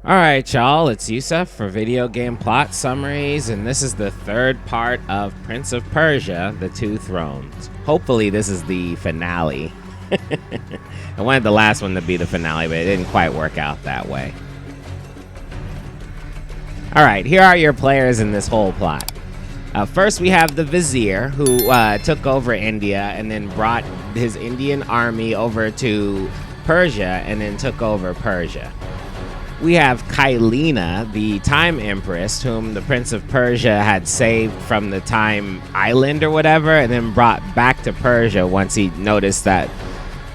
Alright, y'all, it's Yusuf for Video Game Plot Summaries, and this is the third part of Prince of Persia, The Two Thrones. Hopefully this is the finale. I wanted the last one to be the finale, but it didn't quite work out that way. Alright, here are your players in this whole plot. First, we have the Vizier, who took over India and then brought his Indian army over to Persia and then took over Persia. We have Kaileena, the Time Empress, whom the Prince of Persia had saved from the Time Island or whatever, and then brought back to Persia once he noticed that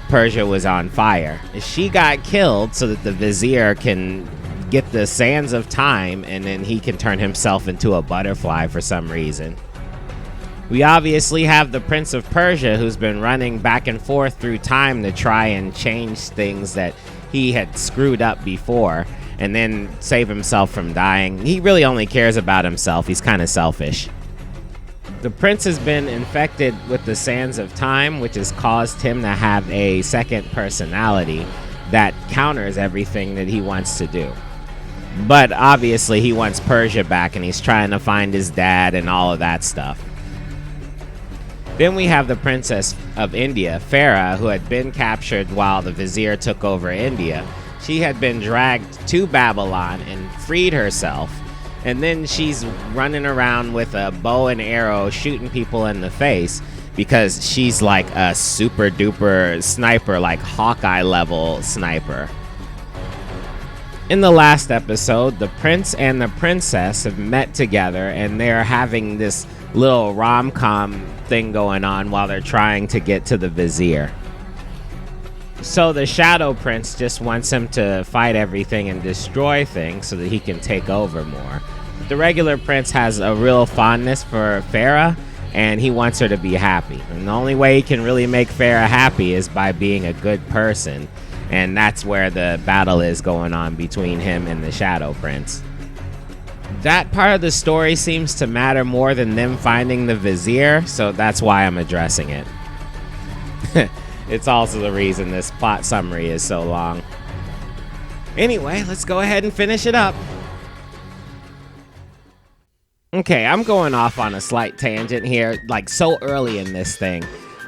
Persia was on fire. She got killed so that the Vizier can get the sands of time, and then he can turn himself into a butterfly for some reason. We obviously have the Prince of Persia, who's been running back and forth through time to try and change things that he had screwed up before and then save himself from dying. He really only cares about himself. He's kind of selfish. The prince has been infected with the sands of time, which has caused him to have a second personality that counters everything that he wants to do. But obviously he wants Persia back, and he's trying to find his dad and all of that stuff. Then we have the Princess of India, Farah, who had been captured while the Vizier took over India. She had been dragged to Babylon and freed herself, and then she's running around with a bow and arrow shooting people in the face because she's like a super duper sniper, like Hawkeye level sniper. In the last episode, the prince and the princess have met together, and they're having this little rom-com thing going on while they're trying to get to the Vizier. So the Shadow Prince just wants him to fight everything and destroy things so that he can take over more. The regular prince has a real fondness for Farah, and he wants her to be happy. And the only way he can really make Farah happy is by being a good person. And that's where the battle is going on between him and the Shadow Prince. That part of the story seems to matter more than them finding the Vizier, so that's why I'm addressing it. It's also the reason this plot summary is so long. Anyway, let's go ahead and finish it up. Okay, I'm going off on a slight tangent here, like so early in this thing.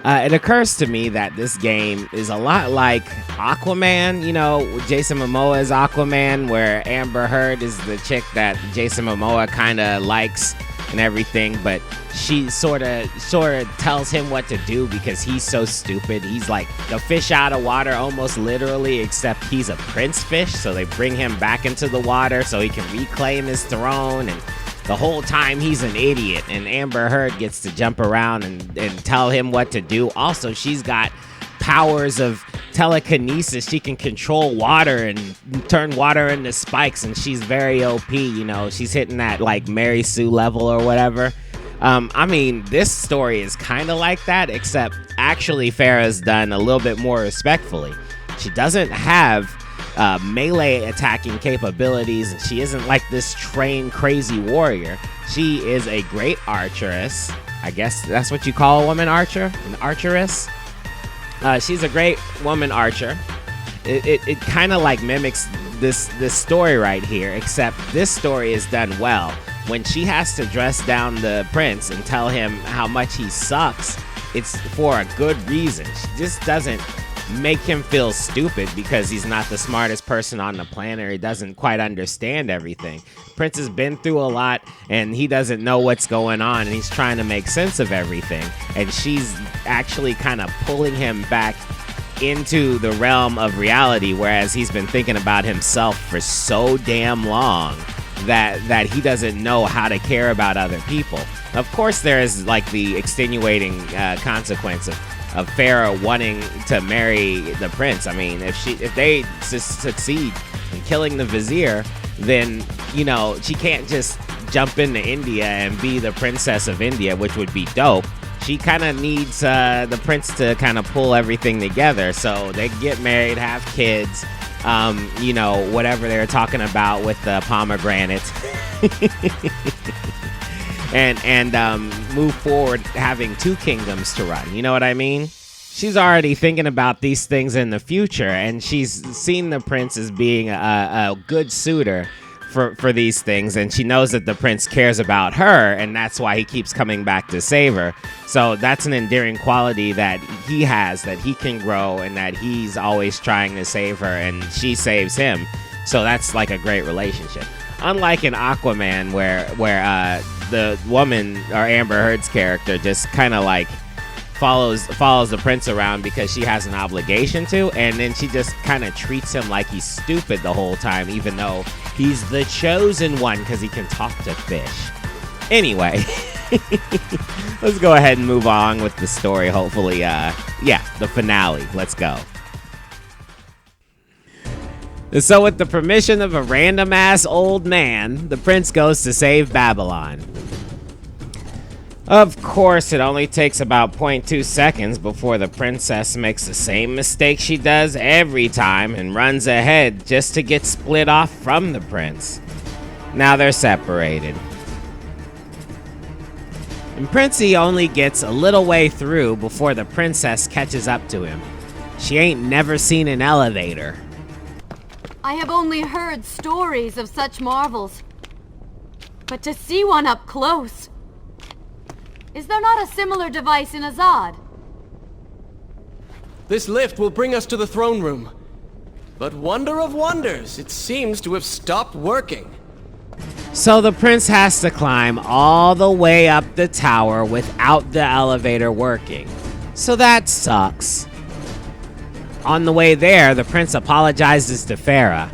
It occurs to me that this game is a lot like Aquaman, you know, Jason Momoa's Aquaman, where Amber Heard is the chick that Jason Momoa kind of likes and everything, but she sort of tells him what to do because he's so stupid. He's like the fish out of water almost literally, except he's a prince fish, so they bring him back into the water so he can reclaim his throne, and the whole time he's an idiot, and Amber Heard gets to jump around and tell him what to do. Also, she's got powers of telekinesis. She can control water and turn water into spikes, and she's very OP, you know. She's hitting that like Mary Sue level or whatever. I mean, this story is kind of like that, except actually Farah's done a little bit more respectfully. She doesn't have melee attacking capabilities, and she isn't like this trained crazy warrior. She is a great archeress. I guess that's what you call a woman archer, an archeress. She's a great woman archer. It kind of like mimics this story right here, except this story is done well. When she has to dress down the prince and tell him how much he sucks, it's for a good reason. She just doesn't make him feel stupid because he's not the smartest person on the planet, or he doesn't quite understand everything. Prince has been through a lot, and he doesn't know what's going on, and he's trying to make sense of everything. And she's actually kind of pulling him back into the realm of reality, whereas he's been thinking about himself for so damn long that he doesn't know how to care about other people. Of course, there is like the extenuating consequence of Farah wanting to marry the prince. I mean, if they succeed in killing the Vizier, then, you know, she can't just jump into India and be the princess of India, which would be dope. She kind of needs the prince to kind of pull everything together, so they get married, have kids, you know, whatever they're talking about with the pomegranate. and move forward having two kingdoms to run. You know what I mean? she's already thinking about these things in the future, and she's seen the prince as being a good suitor for these things, and she knows that the prince cares about her, and that's why he keeps coming back to save her. So that's an endearing quality that he has, that he can grow, and that he's always trying to save her, and she saves him. So that's like a great relationship. Unlike in Aquaman, where the woman, or Amber Heard's character, just kind of like follows the prince around because she has an obligation to, and then she just kind of treats him like he's stupid the whole time, even though he's the chosen one because he can talk to fish. Anyway, let's go ahead and move on with the story. Hopefully, the finale. Let's go. So with the permission of a random-ass old man, the prince goes to save Babylon. Of course, it only takes about 0.2 seconds before the princess makes the same mistake she does every time and runs ahead just to get split off from the prince. Now they're separated. And Princey only gets a little way through before the princess catches up to him. She ain't never seen an elevator. I have only heard stories of such marvels, but to see one up close... Is there not a similar device in Azad? This lift will bring us to the throne room. But wonder of wonders, it seems to have stopped working. So the prince has to climb all the way up the tower without the elevator working. So that sucks. On the way there, the prince apologizes to Farah.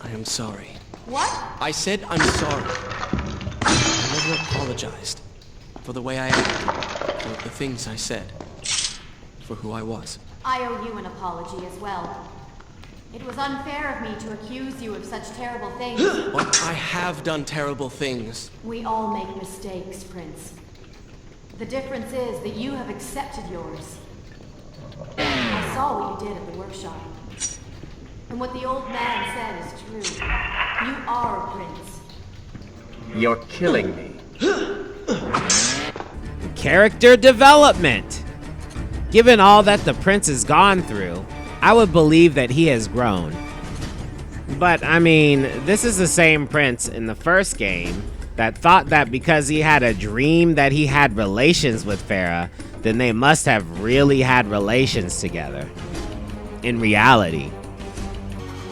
I am sorry. What? I said I'm sorry. I never apologized. For the way I acted, for the things I said, for who I was. I owe you an apology as well. It was unfair of me to accuse you of such terrible things. But I have done terrible things. We all make mistakes, Prince. The difference is that you have accepted yours. I saw what you did at the workshop. And what the old man said is true. You are a prince. You're killing me. Character development. Given all that the prince has gone through, I would believe that he has grown. But, I mean, this is the same prince in the first game that thought that because he had a dream that he had relations with Farah, then they must have really had relations together. In reality.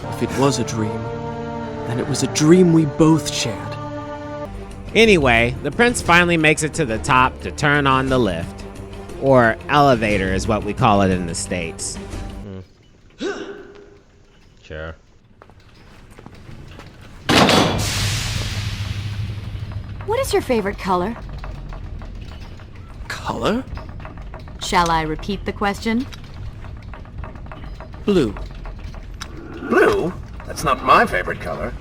If it was a dream, then it was a dream we both shared. Anyway, the prince finally makes it to the top to turn on the lift. Or elevator is what we call it in the States. Sure. What is your favorite color? Color? Shall I repeat the question? Blue. Blue? That's not my favorite color.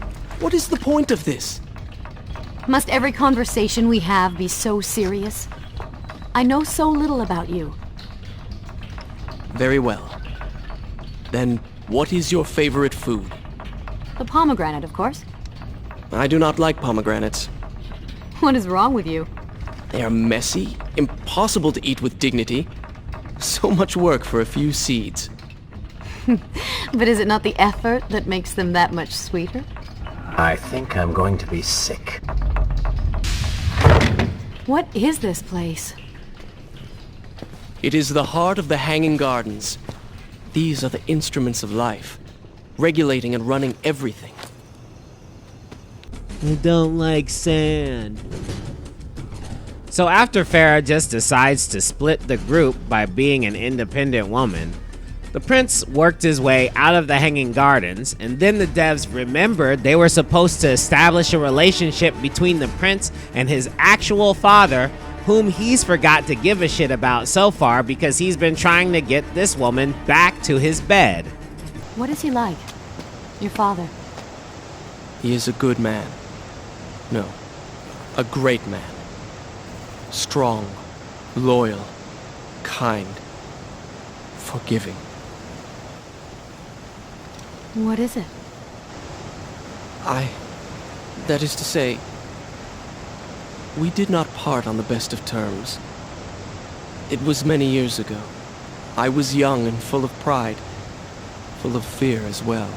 What is the point of this? Must every conversation we have be so serious? I know so little about you. Very well. Then, what is your favorite food? The pomegranate, of course. I do not like pomegranates. What is wrong with you? They are messy, impossible to eat with dignity. So much work for a few seeds. But is it not the effort that makes them that much sweeter? I think I'm going to be sick. What is this place? It is the heart of the Hanging Gardens. These are the instruments of life, regulating and running everything. I don't like sand. So after Farah just decides to split the group by being an independent woman, the prince worked his way out of the Hanging Gardens, and then the devs remembered they were supposed to establish a relationship between the prince and his actual father, whom he's forgot to give a shit about so far because he's been trying to get this woman back to his bed. What is he like? Your father? He is a good man. No, a great man. Strong, loyal, kind, forgiving. What is it? That is to say, we did not part on the best of terms. It was many years ago. I was young and full of pride, full of fear as well.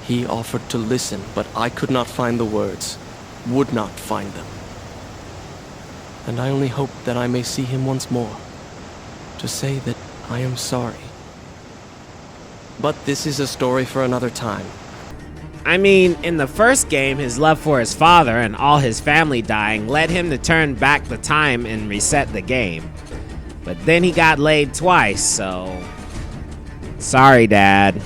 He offered to listen, but I could not find the words, would not find them. And I only hope that I may see him once more, to say that I am sorry. But this is a story for another time. I mean, in the first game, his love for his father and all his family dying led him to turn back the time and reset the game. But then he got laid twice, so... Sorry, Dad.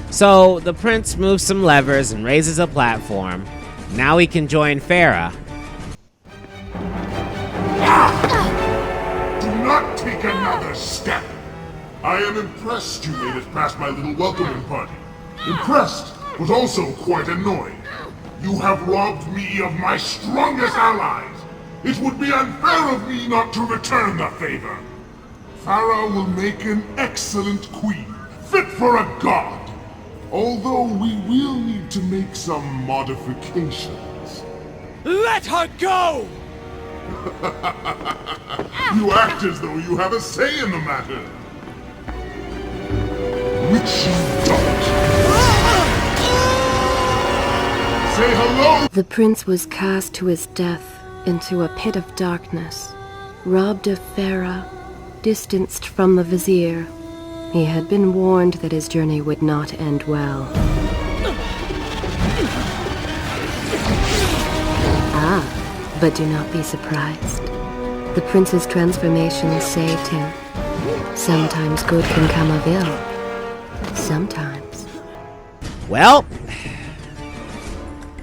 So, the prince moves some levers and raises a platform. Now he can join Farah. Do not take another step. I am impressed you made it past my little welcoming party. Impressed, but also quite annoyed. You have robbed me of my strongest allies. It would be unfair of me not to return the favor. Farah will make an excellent queen, fit for a god. Although we will need to make some modifications. Let her go! You act as though you have a say in the matter. Which you don't. Say hello! The prince was cast to his death into a pit of darkness, robbed of Farah, distanced from the vizier. He had been warned that his journey would not end well. Ah, but do not be surprised. The prince's transformation saved him. Sometimes good can come of ill. Sometimes. Well,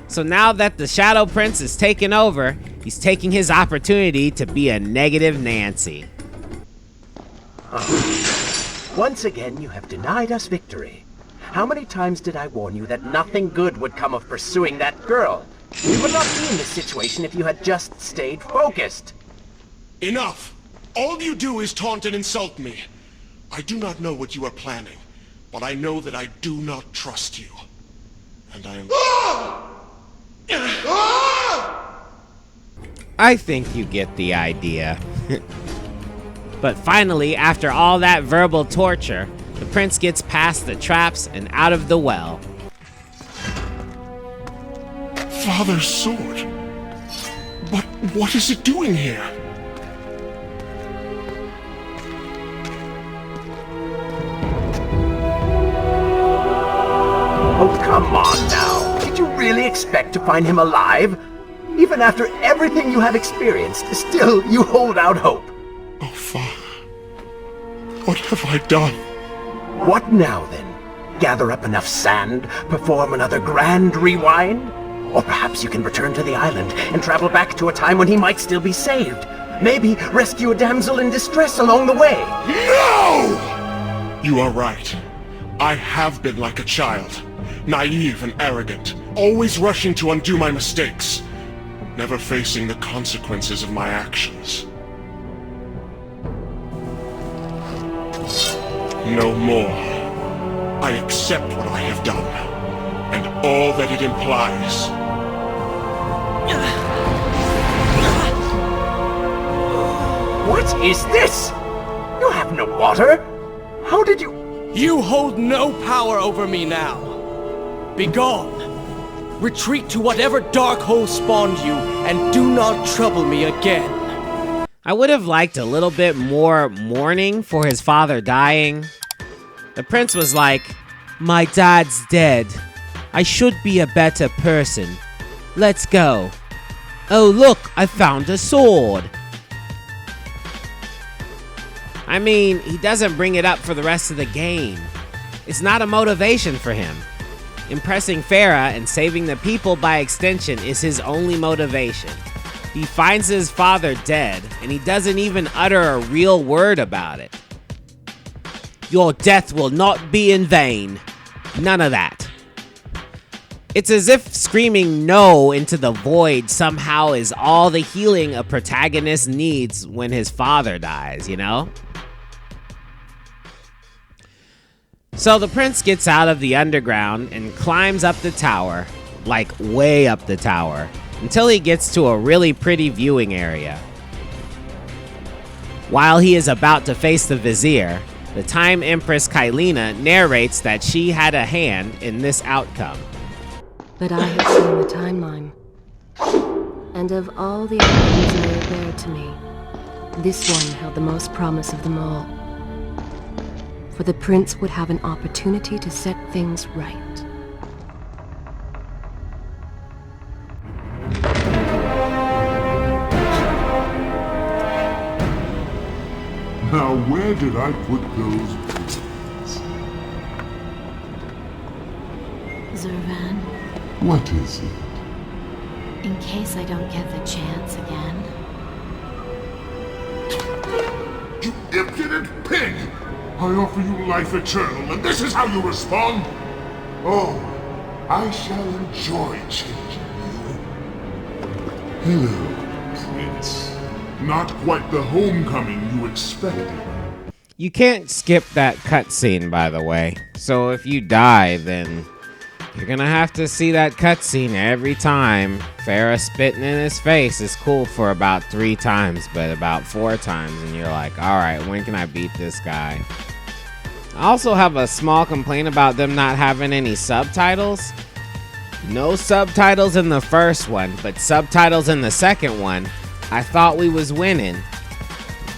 so now that the Shadow Prince is taken over, he's taking his opportunity to be a negative Nancy. Once again, you have denied us victory. How many times did I warn you that nothing good would come of pursuing that girl? We would not be in this situation if you had just stayed focused. Enough! All you do is taunt and insult me. I do not know what you are planning, but I know that I do not trust you. And I am... I think you get the idea. But finally, after all that verbal torture, the prince gets past the traps and out of the well. Father's sword? But what is it doing here? Oh, come on now. Did you really expect to find him alive? Even after everything you have experienced, still you hold out hope. Oh, Father. What have I done? What now, then? Gather up enough sand, perform another grand rewind? Or perhaps you can return to the island and travel back to a time when he might still be saved. Maybe rescue a damsel in distress along the way. No! You are right. I have been like a child. Naive and arrogant. Always rushing to undo my mistakes. Never facing the consequences of my actions. No more. I accept what I have done, and all that it implies. What is this? You have no water? How did you... You hold no power over me now. Begone. Retreat to whatever dark hole spawned you, and do not trouble me again. I would have liked a little bit more mourning for his father dying. The prince was like, "My dad's dead. I should be a better person. Let's go. Oh look, I found a sword." I mean, he doesn't bring it up for the rest of the game. It's not a motivation for him. Impressing Farah and saving the people by extension is his only motivation. He finds his father dead, and he doesn't even utter a real word about it. Your death will not be in vain. None of that. It's as if screaming no into the void somehow is all the healing a protagonist needs when his father dies, you know? So the prince gets out of the underground and climbs up the tower, like way up the tower, until he gets to a really pretty viewing area. While he is about to face the vizier, the Time Empress Kaileena narrates that she had a hand in this outcome. But I had seen the timeline. And of all the outcomes laid bare to me, this one held the most promise of them all. For the prince would have an opportunity to set things right. Now, where did I put those boots? Zurvan, What is it? in case I don't get the chance again. You impudent pig! I offer you life eternal, and this is how you respond? Oh, I shall enjoy changing you. Hello, Prince. Not quite the homecoming you expected. You can't skip that cutscene, by the way. So if you die, then you're gonna have to see that cutscene every time. Farah spitting in his face is cool for about 3 times, but about 4 times, and you're like, alright, when can I beat this guy? I also have a small complaint about them not having any subtitles. No subtitles in the first one, but subtitles in the second one. I thought we was winning.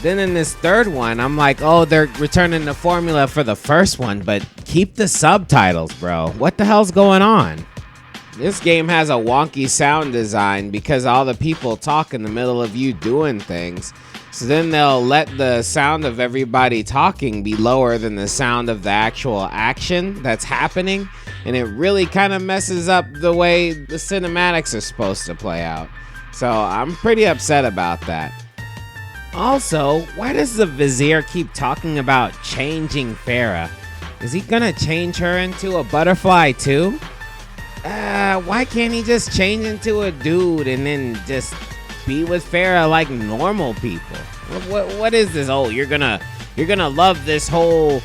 Then in this third one, I'm like, oh, they're returning the formula for the first one, but keep the subtitles, bro. What the hell's going on? This game has a wonky sound design because all the people talk in the middle of you doing things. So then they'll let the sound of everybody talking be lower than the sound of the actual action that's happening. And it really kind of messes up the way the cinematics are supposed to play out. So I'm pretty upset about that. Also, why does the vizier keep talking about changing Farah? Is he gonna change her into a butterfly too? Why can't he just change into a dude and then just be with Farah like normal people? What is this? Oh, you're gonna love this whole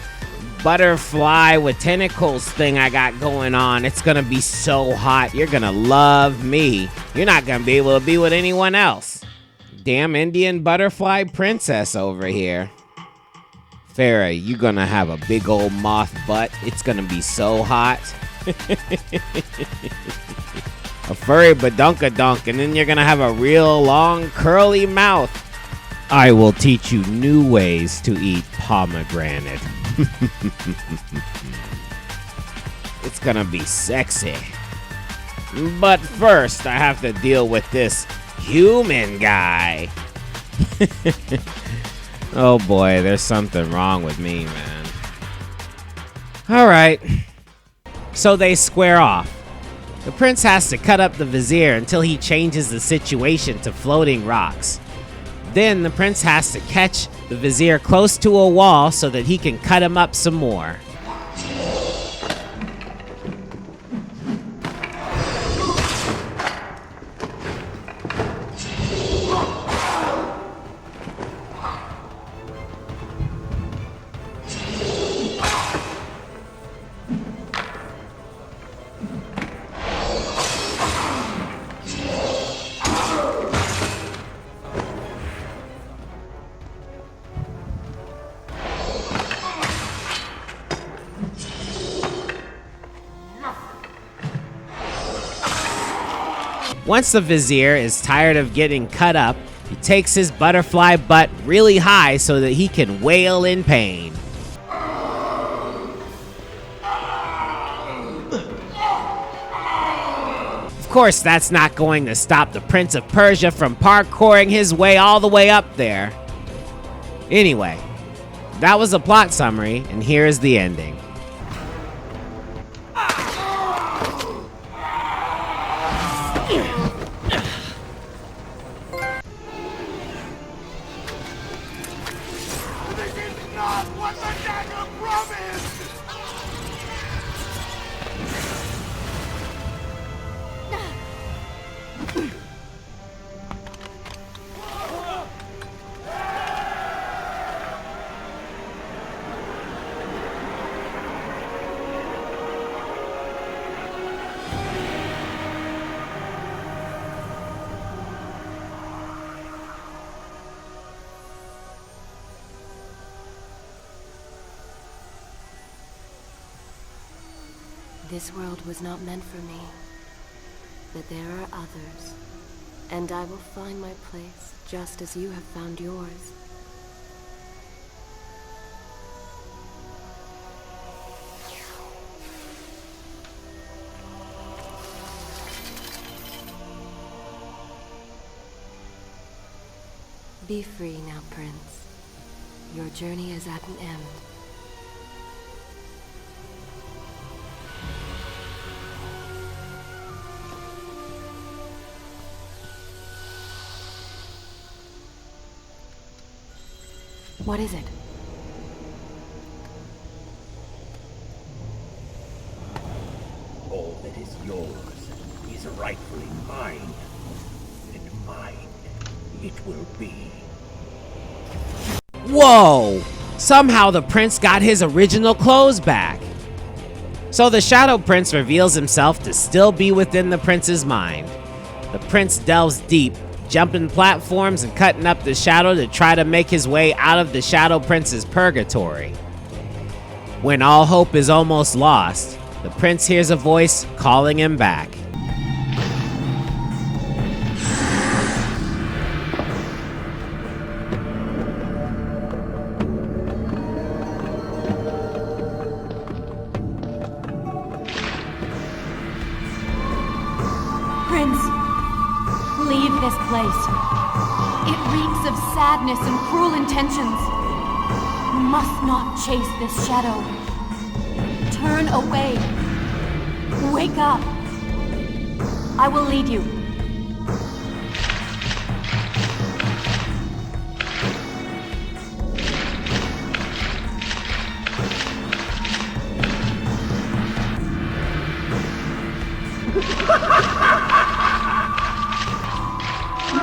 butterfly with tentacles thing I got going on. It's gonna be so hot. You're gonna love me. You're not gonna be able to be with anyone else. Damn Indian butterfly princess over here. Farah, you gonna have a big old moth butt. It's gonna be so hot. A furry badunkadunk, and then you're gonna have a real long curly mouth. I will teach you new ways to eat pomegranate. It's gonna be sexy. But first, I have to deal with this human guy. Oh boy, there's something wrong with me, man. Alright. So they square off. The prince has to cut up the vizier until he changes the situation to floating rocks. Then the prince has to catch the vizier close to a wall so that he can cut him up some more. Once the vizier is tired of getting cut up, he takes his butterfly butt really high so that he can wail in pain. Of course, that's not going to stop the Prince of Persia from parkouring his way all the way up there. Anyway, that was a plot summary, and here's the ending. This world was not meant for me, but there are others, and I will find my place just as you have found yours. Be free now, Prince. Your journey is at an end. What is it? All that is yours is rightfully mine, and mine it will be. Whoa! Somehow the prince got his original clothes back. So the Shadow Prince reveals himself to still be within the prince's mind. The prince delves deep, jumping platforms and cutting up the shadow to try to make his way out of the Shadow Prince's purgatory. When all hope is almost lost, the prince hears a voice calling him back. Prince, leave this place. It reeks of sadness and cruel intentions. You must not chase this shadow. Turn away. Wake up. I will lead you.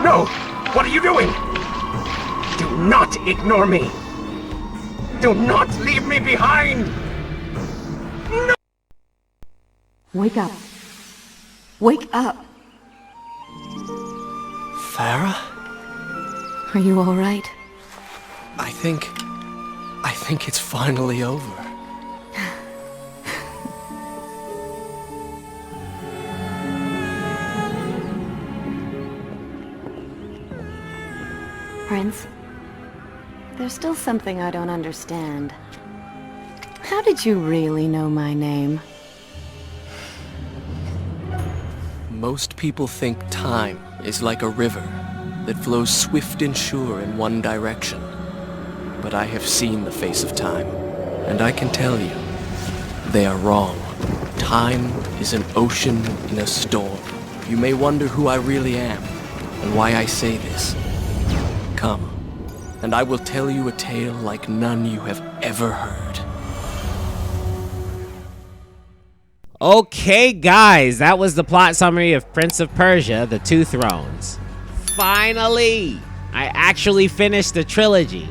No! What are you doing? Do not ignore me! Do not leave me behind! No! Wake up. Wake up. Farah? Are you all right? I think it's finally over. Prince, there's still something I don't understand. How did you really know my name? Most people think time is like a river that flows swift and sure in one direction. But I have seen the face of time, and I can tell you, they are wrong. Time is an ocean in a storm. You may wonder who I really am, and why I say this. Come, and I will tell you a tale like none you have ever heard. Okay, guys, that was the plot summary of Prince of Persia: The Two Thrones. Finally! I actually finished the trilogy.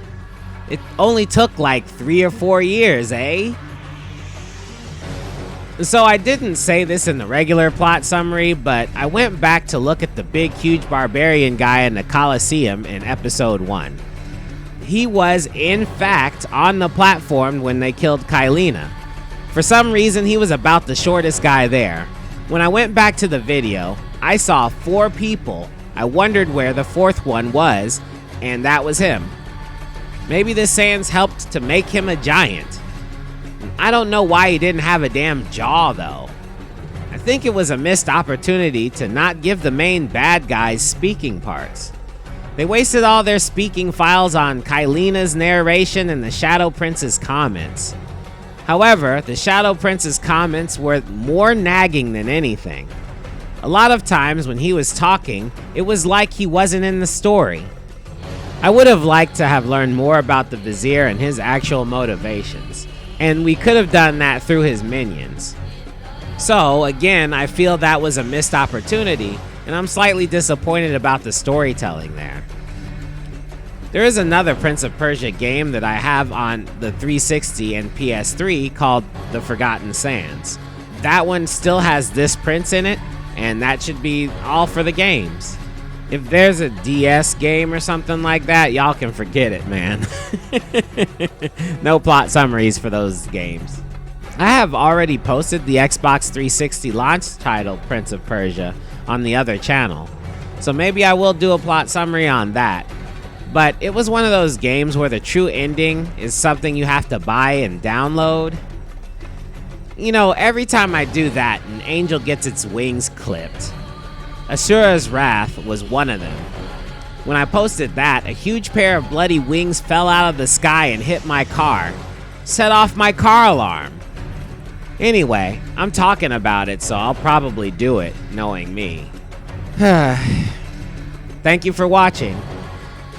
It only took like 3 or 4 years, eh? So I didn't say this in the regular plot summary, but I went back to look at the big, huge barbarian guy in the Colosseum in episode 1. He was, in fact, on the platform when they killed Kaileena. For some reason, he was about the shortest guy there. When I went back to the video, I saw 4 people. I wondered where the 4th one was, and that was him. Maybe the sands helped to make him a giant. I don't know why he didn't have a damn jaw, though. I think it was a missed opportunity to not give the main bad guys speaking parts. They wasted all their speaking files on Kaileena's narration and the Shadow Prince's comments. However, the Shadow Prince's comments were more nagging than anything. A lot of times when he was talking, it was like he wasn't in the story. I would have liked to have learned more about the Vizier and his actual motivations, and we could have done that through his minions. So, again, I feel that was a missed opportunity, and I'm slightly disappointed about the storytelling there. There is another Prince of Persia game that I have on the 360 and PS3 called The Forgotten Sands. That one still has this prince in it, and that should be all for the games. If there's a DS game or something like that, y'all can forget it, man. No plot summaries for those games. I have already posted the Xbox 360 launch title Prince of Persia on the other channel, so maybe I will do a plot summary on that. But it was one of those games where the true ending is something you have to buy and download. You know, every time I do that, an angel gets its wings clipped. Asura's Wrath was one of them. When I posted that, a huge pair of bloody wings fell out of the sky and hit my car. Set off my car alarm. Anyway, I'm talking about it, so I'll probably do it, knowing me. Thank you for watching.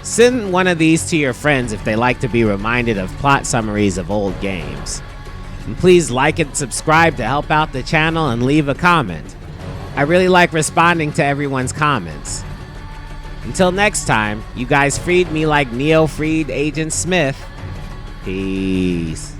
Send one of these to your friends if they like to be reminded of plot summaries of old games. And please like and subscribe to help out the channel and leave a comment. I really like responding to everyone's comments. Until next time, you guys freed me like Neo freed Agent Smith. Peace.